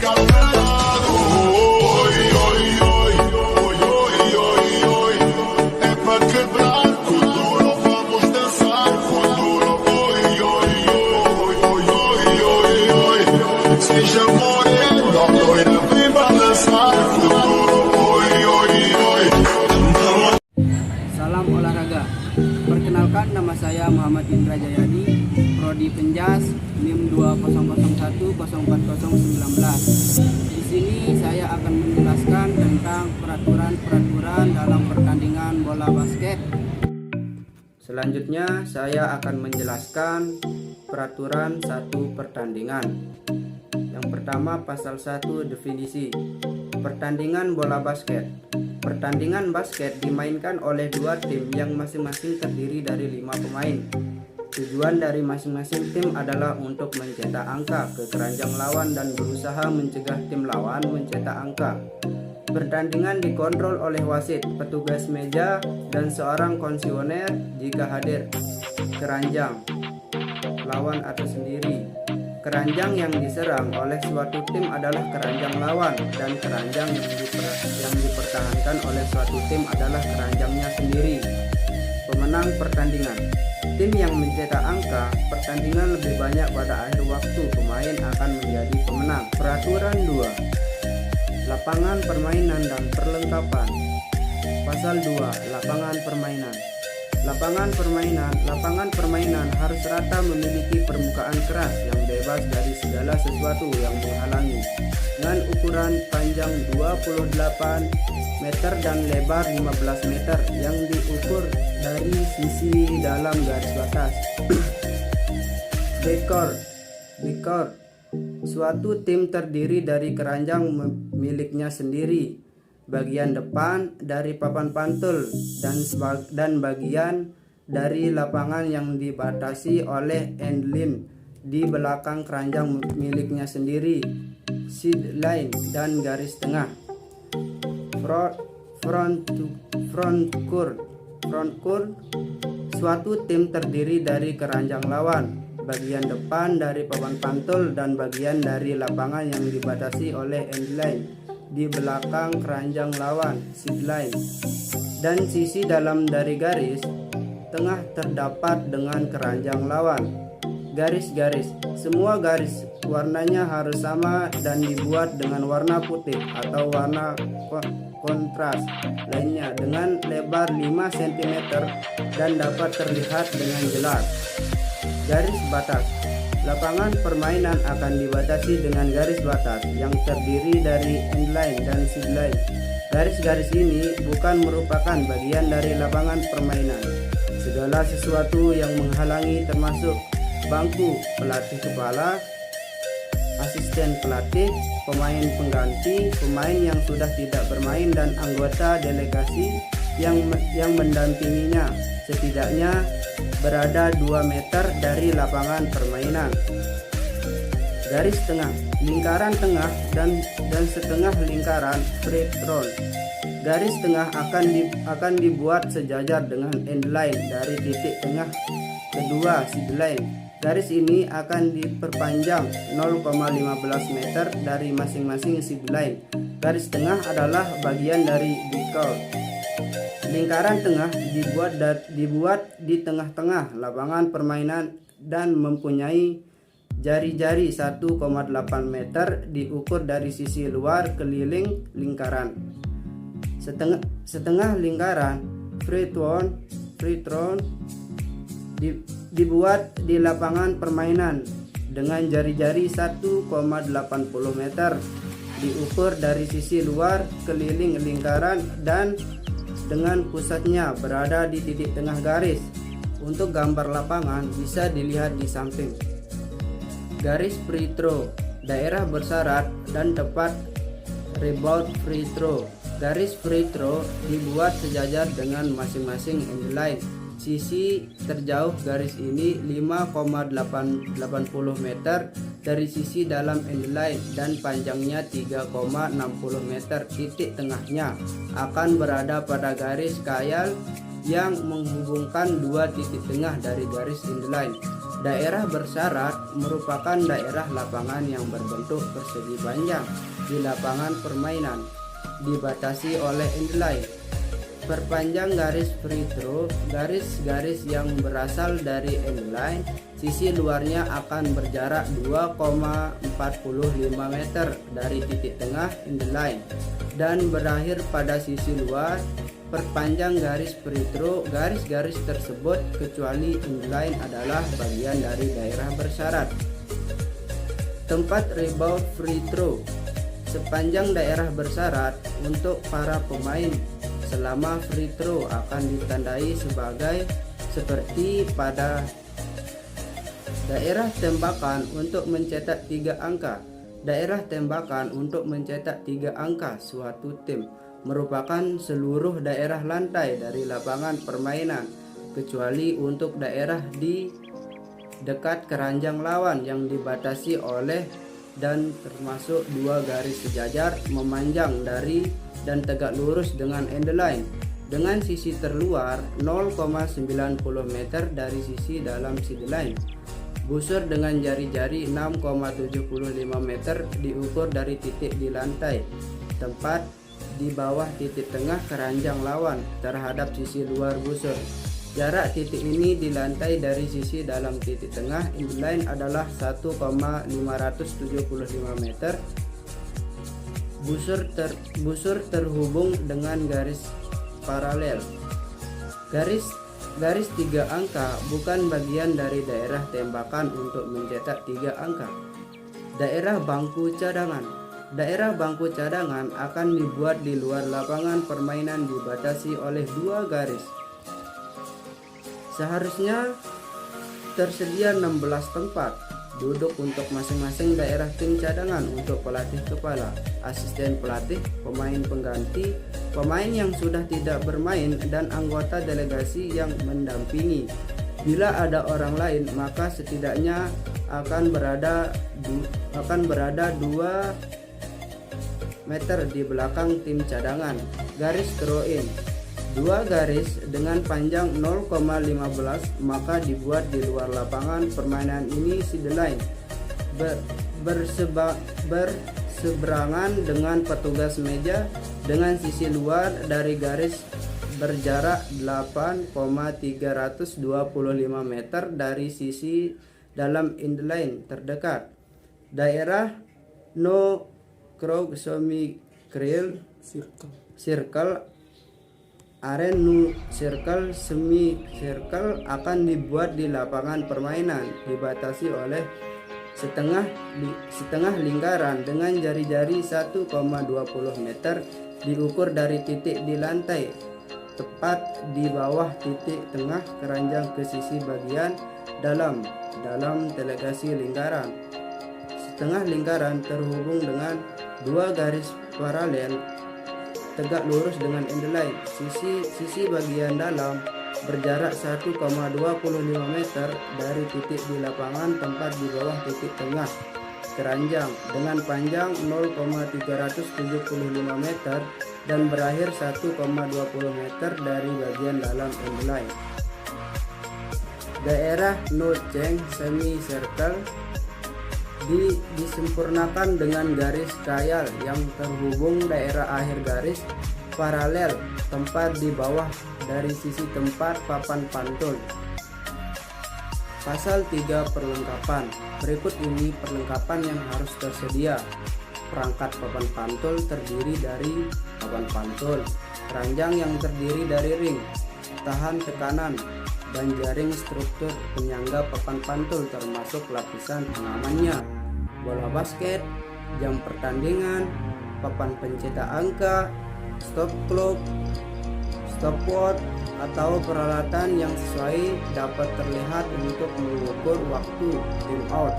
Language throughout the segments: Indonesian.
calculado. Hoy, hoy, hoy, hoy, hoy, hoy, hoy. É pra quebrar com duro, vamos dançar com duro. Oi, oi, oi, oi, oi, oi, oi. Seja morena, loira, vem balançar com duro. Oi, oi, oi. Salam olahraga. Perkenalkan, nama saya Muhammad Indra Jayadi, Prodi Penjas, NIM 2001040019. Di sini saya akan menjelaskan tentang peraturan-peraturan dalam pertandingan bola basket. Selanjutnya saya akan menjelaskan peraturan satu pertandingan. Yang pertama, pasal 1 definisi. Pertandingan bola basket. Pertandingan basket dimainkan oleh dua tim yang masing-masing terdiri dari 5 pemain. Tujuan dari masing-masing tim adalah untuk mencetak angka ke keranjang lawan dan berusaha mencegah tim lawan mencetak angka. Pertandingan dikontrol oleh wasit, petugas meja, dan seorang komisioner jika hadir. Keranjang lawan atau sendiri. Keranjang yang diserang oleh suatu tim adalah keranjang lawan, dan keranjang yang dipertahankan oleh suatu tim adalah keranjangnya sendiri. Pemenang pertandingan. Tim yang mencetak angka pertandingan lebih banyak pada akhir waktu pemain akan menjadi pemenang. Peraturan 2. Lapangan permainan dan perlengkapan. Pasal 2. Lapangan permainan. Lapangan permainan harus rata memiliki permukaan keras yang bebas dari segala sesuatu yang menghalangi, dengan ukuran panjang 28 meter dan lebar 15 meter yang diukur dari sisi dalam garis batas. Backcourt. Suatu tim terdiri dari keranjang miliknya sendiri, bagian depan dari papan pantul, dan bagian dari lapangan yang dibatasi oleh endline di belakang keranjang miliknya sendiri, sideline, dan garis tengah. Front court. Suatu tim terdiri dari keranjang lawan, bagian depan dari papan pantul, dan bagian dari lapangan yang dibatasi oleh endline di belakang keranjang lawan, sideline, dan sisi dalam dari garis tengah terdapat dengan keranjang lawan. Garis-garis. Semua garis warnanya harus sama dan dibuat dengan warna putih atau warna kontras lainnya dengan lebar 5 cm dan dapat terlihat dengan jelas. Garis batas. Lapangan permainan akan dibatasi dengan garis batas yang terdiri dari endline dan sideline. Garis-garis ini bukan merupakan bagian dari lapangan permainan. Segala sesuatu yang menghalangi termasuk bangku pelatih kepala, asisten pelatih, pemain pengganti, pemain yang sudah tidak bermain, dan anggota delegasi yang mendampinginya setidaknya berada 2 meter dari lapangan permainan. Garis tengah, lingkaran tengah, dan setengah lingkaran free throw. Garis tengah akan dibuat sejajar dengan endline dari titik tengah kedua sideline. Garis ini akan diperpanjang 0,15 meter dari masing-masing sideline. Garis tengah adalah bagian dari backcourt. Lingkaran tengah dibuat di tengah-tengah lapangan permainan dan mempunyai jari-jari 1,8 meter diukur dari sisi luar keliling lingkaran. Setengah lingkaran free throw dibuat di lapangan permainan dengan jari-jari 1,80 meter diukur dari sisi luar keliling lingkaran dan dengan pusatnya berada di titik tengah garis. Untuk gambar lapangan bisa dilihat di samping. Garis free throw, daerah bersyarat dan tepat rebound free throw. Garis free throw dibuat sejajar dengan masing-masing endline. Sisi terjauh garis ini 5,80 meter dari sisi dalam endline dan panjangnya 3,60 meter. Titik tengahnya akan berada pada garis khayal yang menghubungkan dua titik tengah dari garis endline. Daerah bersyarat merupakan daerah lapangan yang berbentuk persegi panjang di lapangan permainan, dibatasi oleh endline. Perpanjang garis free throw, garis-garis yang berasal dari endline, sisi luarnya akan berjarak 2,45 meter dari titik tengah endline dan berakhir pada sisi luar. Perpanjang garis free throw, garis-garis tersebut kecuali endline adalah bagian dari daerah bersyarat. Tempat rebound free throw, sepanjang daerah bersyarat untuk para pemain selama free throw akan ditandai seperti pada daerah tembakan untuk mencetak 3 angka. Daerah tembakan untuk mencetak 3 angka suatu tim merupakan seluruh daerah lantai dari lapangan permainan, kecuali untuk daerah di dekat keranjang lawan yang dibatasi oleh dan termasuk 2 garis sejajar memanjang dari dan tegak lurus dengan endline dengan sisi terluar 0,90 meter dari sisi dalam sideline. Busur dengan jari-jari 6,75 meter diukur dari titik di lantai tempat di bawah titik tengah keranjang lawan terhadap sisi luar busur. Jarak titik ini di lantai dari sisi dalam titik tengah endline adalah 1,575 meter. Busur terhubung dengan garis paralel. Garis 3 angka bukan bagian dari daerah tembakan untuk mencetak 3 angka. Daerah bangku cadangan. Daerah bangku cadangan akan dibuat di luar lapangan permainan dibatasi oleh 2 garis. Seharusnya tersedia 16 tempat duduk untuk masing-masing daerah tim cadangan untuk pelatih kepala, asisten pelatih, pemain pengganti, pemain yang sudah tidak bermain, dan anggota delegasi yang mendampingi. Bila ada orang lain, maka setidaknya akan berada 2 meter di belakang tim cadangan. Garis throw in, 2 garis dengan panjang 0,15 maka dibuat di luar lapangan permainan ini sideline berseberangan dengan petugas meja dengan sisi luar dari garis berjarak 8,325 meter dari sisi dalam endline terdekat. Daerah no crowd semi circle aren nu circle semi circle akan dibuat di lapangan permainan dibatasi oleh setengah lingkaran dengan jari-jari 1,20 meter diukur dari titik di lantai tepat di bawah titik tengah keranjang ke sisi bagian dalam delegasi lingkaran. Setengah lingkaran terhubung dengan 2 garis paralel tegak lurus dengan endline. Sisi bagian dalam berjarak 1,25 meter dari titik di lapangan tempat di bawah titik tengah keranjang dengan panjang 0,375 meter dan berakhir 1,20 meter dari bagian dalam endline. Daerah no change semi circle disempurnakan dengan garis trial yang terhubung daerah akhir garis paralel tempat di bawah dari sisi tempat papan pantul. Pasal 3 perlengkapan. Berikut ini perlengkapan yang harus tersedia. Perangkat papan pantul terdiri dari papan pantul, keranjang yang terdiri dari ring, tahan tekanan, dan jaring struktur penyangga papan pantul termasuk lapisan pengamannya, bola basket, jam pertandingan, papan pencetak angka, stop clock, stopwatch, atau peralatan yang sesuai dapat terlihat untuk mengukur waktu time out,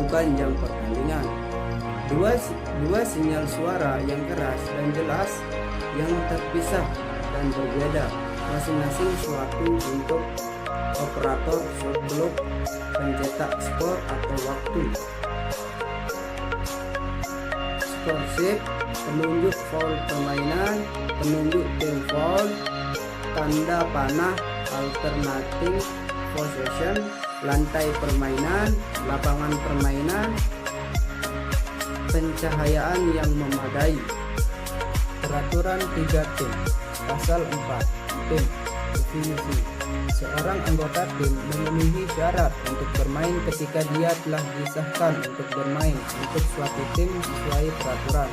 bukan jam pertandingan. Dua sinyal suara yang keras dan jelas yang terpisah dan berbeda, masing-masing suatu untuk operator shot clock, pencetak skor atau waktu. Score sheet, penunjuk foul permainan, penunjuk tim foul, tanda panah alternating possession, lantai permainan, lapangan permainan, pencahayaan yang memadai. Peraturan 3 tim. Pasal 4. Tim. Definisi. Seorang anggota tim memenuhi syarat untuk bermain ketika dia telah disahkan untuk bermain untuk suatu tim sesuai peraturan,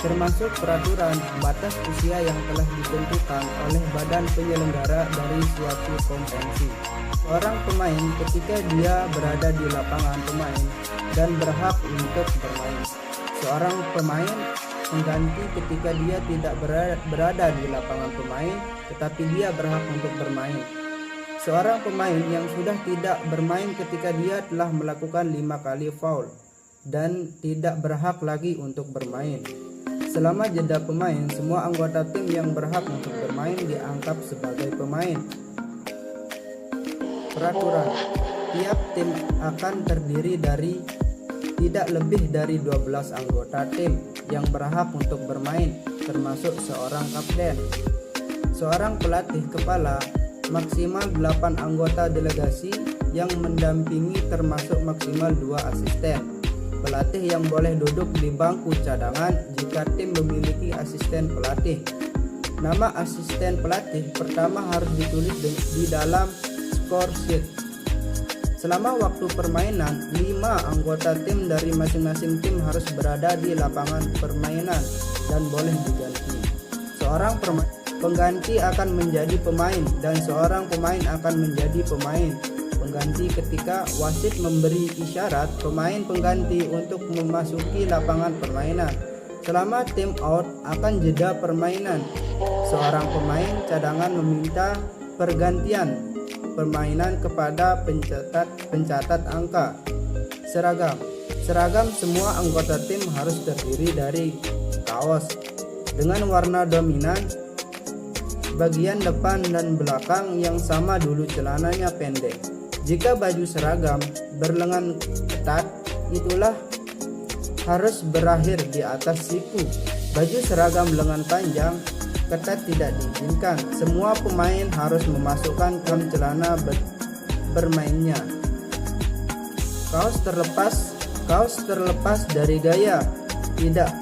termasuk peraturan batas usia yang telah ditentukan oleh badan penyelenggara dari suatu kompetisi. Seorang pemain ketika dia berada di lapangan pemain dan berhak untuk bermain. Seorang pemain pengganti ketika dia tidak berada di lapangan pemain tetapi dia berhak untuk bermain. Seorang pemain yang sudah tidak bermain ketika dia telah melakukan 5 kali foul dan tidak berhak lagi untuk bermain. Selama jeda pemain, semua anggota tim yang berhak untuk bermain dianggap sebagai pemain. Peraturan. Tiap tim akan terdiri dari tidak lebih dari 12 anggota tim yang berhak untuk bermain, termasuk seorang kapten. Seorang pelatih kepala, maksimal 8 anggota delegasi yang mendampingi termasuk maksimal 2 asisten. Pelatih yang boleh duduk di bangku cadangan jika tim memiliki asisten pelatih. Nama asisten pelatih pertama harus ditulis di dalam score sheet. Selama waktu permainan, 5 anggota tim dari masing-masing tim harus berada di lapangan permainan dan boleh diganti. Seorang pengganti akan menjadi pemain dan seorang pemain akan menjadi pemain pengganti ketika wasit memberi isyarat pemain pengganti untuk memasuki lapangan permainan. Selama tim out akan jeda permainan, seorang pemain cadangan meminta pergantian permainan kepada pencatat angka. Seragam semua anggota tim harus terdiri dari kaos dengan warna dominan bagian depan dan belakang yang sama dulu celananya pendek. Jika baju seragam berlengan ketat, itulah harus berakhir di atas siku. Baju seragam lengan panjang ketat tidak diizinkan. Semua pemain harus memasukkan dalam celana bermainnya. Kaos terlepas dari gaya tidak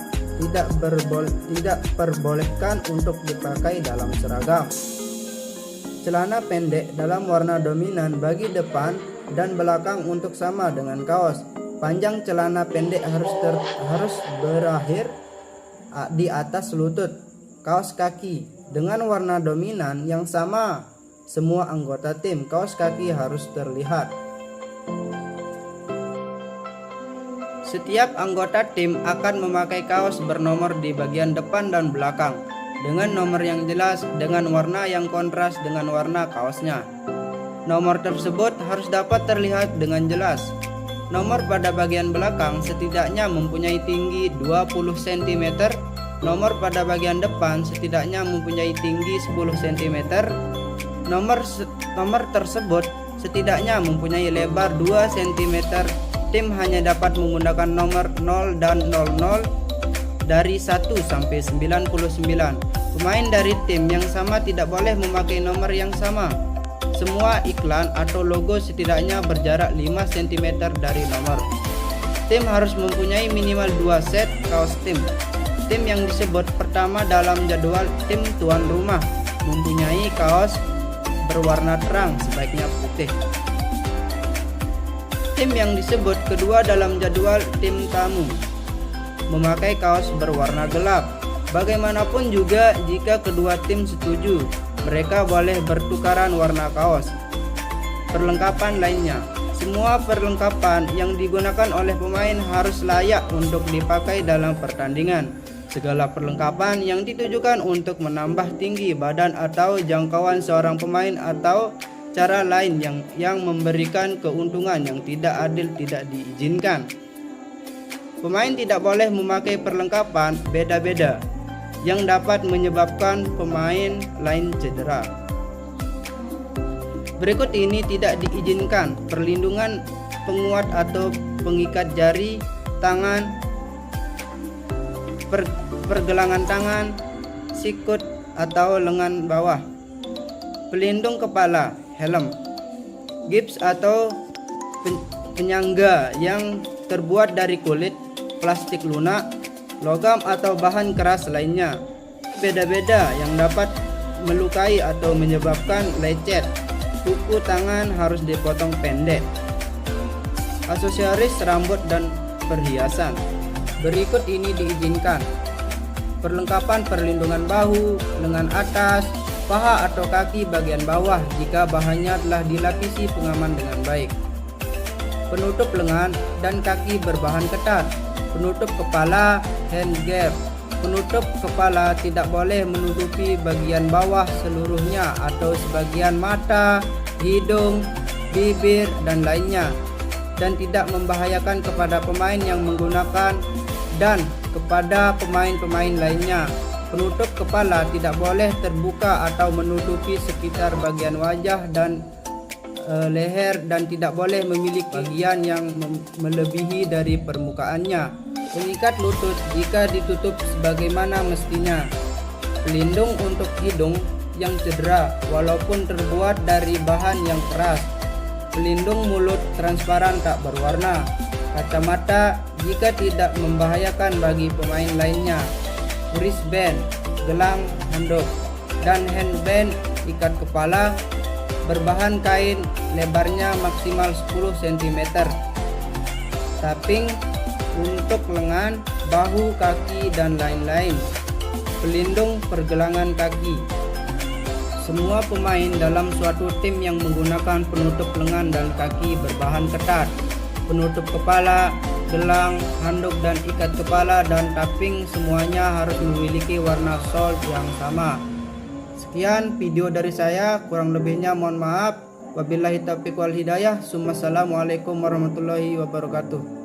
perbolehkan untuk dipakai dalam seragam. Celana pendek dalam warna dominan bagi depan dan belakang untuk sama dengan kaos. Panjang celana pendek harus berakhir di atas lutut. Kaos kaki dengan warna dominan yang sama semua anggota tim. Kaos kaki harus terlihat. Setiap anggota tim akan memakai kaos bernomor di bagian depan dan belakang dengan nomor yang jelas dengan warna yang kontras dengan warna kaosnya. Nomor tersebut harus dapat terlihat dengan jelas. Nomor pada bagian belakang setidaknya mempunyai tinggi 20 cm. Nomor pada bagian depan setidaknya mempunyai tinggi 10 cm. Nomor tersebut setidaknya mempunyai lebar 2 cm. Tim hanya dapat menggunakan nomor 0 dan 00 dari 1 sampai 99. Pemain dari tim yang sama tidak boleh memakai nomor yang sama. Semua iklan atau logo setidaknya berjarak 5 cm dari nomor. Tim harus mempunyai minimal 2 set kaos tim. Tim yang disebut pertama dalam jadwal tim tuan rumah mempunyai kaos berwarna terang, sebaiknya putih. Tim yang disebut kedua dalam jadwal tim tamu memakai kaos berwarna gelap. Bagaimanapun juga jika kedua tim setuju, mereka boleh bertukaran warna kaos. Perlengkapan lainnya. Semua perlengkapan yang digunakan oleh pemain harus layak untuk dipakai dalam pertandingan. Segala perlengkapan yang ditujukan untuk menambah tinggi badan atau jangkauan seorang pemain atau cara lain yang memberikan keuntungan yang tidak adil tidak diizinkan. Pemain tidak boleh memakai perlengkapan beda-beda yang dapat menyebabkan pemain lain cedera. Berikut ini tidak diizinkan: perlindungan penguat atau pengikat jari tangan, pergelangan tangan, sikut atau lengan bawah, pelindung kepala, helm, gips atau penyangga yang terbuat dari kulit, plastik lunak, logam atau bahan keras lainnya. Beda-beda yang dapat melukai atau menyebabkan lecet. Kuku tangan harus dipotong pendek. Aksesoris rambut dan perhiasan. Berikut ini diizinkan: perlengkapan perlindungan bahu, lengan atas, paha atau kaki bagian bawah jika bahannya telah dilapisi pengaman dengan baik. Penutup lengan dan kaki berbahan ketat. Penutup kepala, handguard. Penutup kepala tidak boleh menutupi bagian bawah seluruhnya atau sebagian mata, hidung, bibir, dan lainnya, dan tidak membahayakan kepada pemain yang menggunakan dan kepada pemain-pemain lainnya. Penutup kepala tidak boleh terbuka atau menutupi sekitar bagian wajah dan leher, dan tidak boleh memiliki bagian yang melebihi dari permukaannya. Mengikat lutut jika ditutup sebagaimana mestinya. Pelindung untuk hidung yang cedera walaupun terbuat dari bahan yang keras. Pelindung mulut transparan tak berwarna. Kacamata jika tidak membahayakan bagi pemain lainnya. Wristband, gelang, handuk, dan handband ikat kepala berbahan kain, lebarnya maksimal 10 cm. Taping untuk lengan, bahu, kaki, dan lain-lain. Pelindung pergelangan kaki. Semua pemain dalam suatu tim yang menggunakan penutup lengan dan kaki berbahan ketat, penutup kepala, gelang, handuk, dan ikat kepala dan taping semuanya harus memiliki warna sol yang sama. Sekian video dari saya, kurang lebihnya mohon maaf. Wabillahi taufiq wal hidayah. Assalamualaikum warahmatullahi wabarakatuh.